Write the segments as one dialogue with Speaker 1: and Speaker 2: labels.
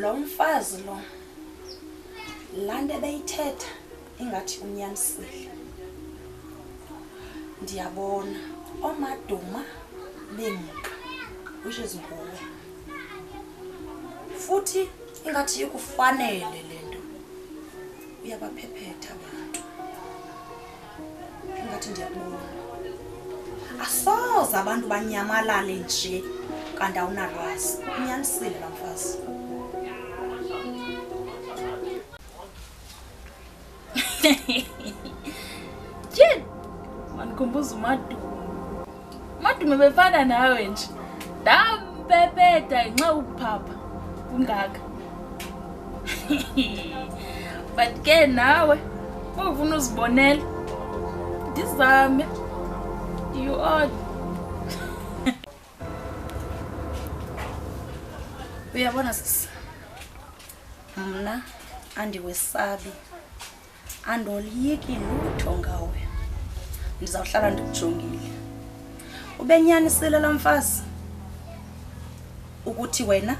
Speaker 1: Lo mfazi lo lande beyithetha ingathi unyanisile. Ndiyabona omaduma benguqa which is nguwe. Futhi ingathi ikufanele lento. Uyabaphephetha abantu. Ingathi ndiyabona. Asoza abantu banyamalale nje kanti awunalwazi. Unyanisile lo mfazi.
Speaker 2: Jin, manikumbuza umadume befana nawe nje. Ndampepeta nxa uphapha kungaka. But ke nawe ufuna uzibonela. Ndizame. You are.
Speaker 1: Uyabona sisi. Mna andiwesabi. Andoliyeki lutho ngawe. Ndizawuhlala ndikujongile. Ubenyanisile la mfazi. Ukuthi wena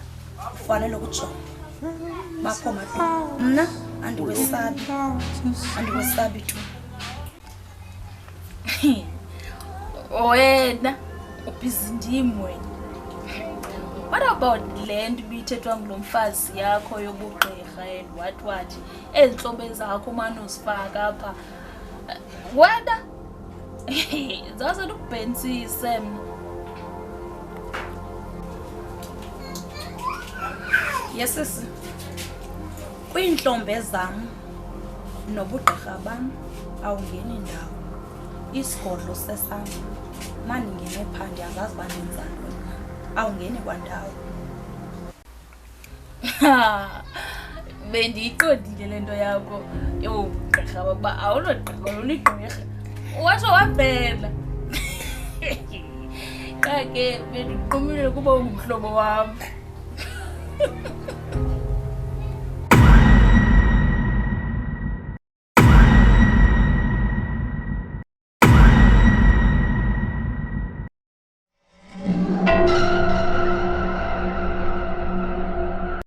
Speaker 1: ufanele ukujonga. Bakho madu. Mna andiwesabi. Andiwesabi tu.
Speaker 2: Wena ubhizindim wena. What about land bithethwa ngulo mfazi yakho yobugqirha and what ezintlobe zakho manje uzifaka apha? Wena zaze ukubhensise mina.
Speaker 1: Yes. Kwiintlombe zam nobugqirha bam awungeni ndawo. Isigodlo sesam mani ngene phande angazi banenzani wena. Awungeni kwandawo.
Speaker 2: Bendiyiqondile lento yakho yogqirha ukuba awulogqirha uligqirha. Watsho wavela. Kake bendiqhumile kuba ungumhlobo wam.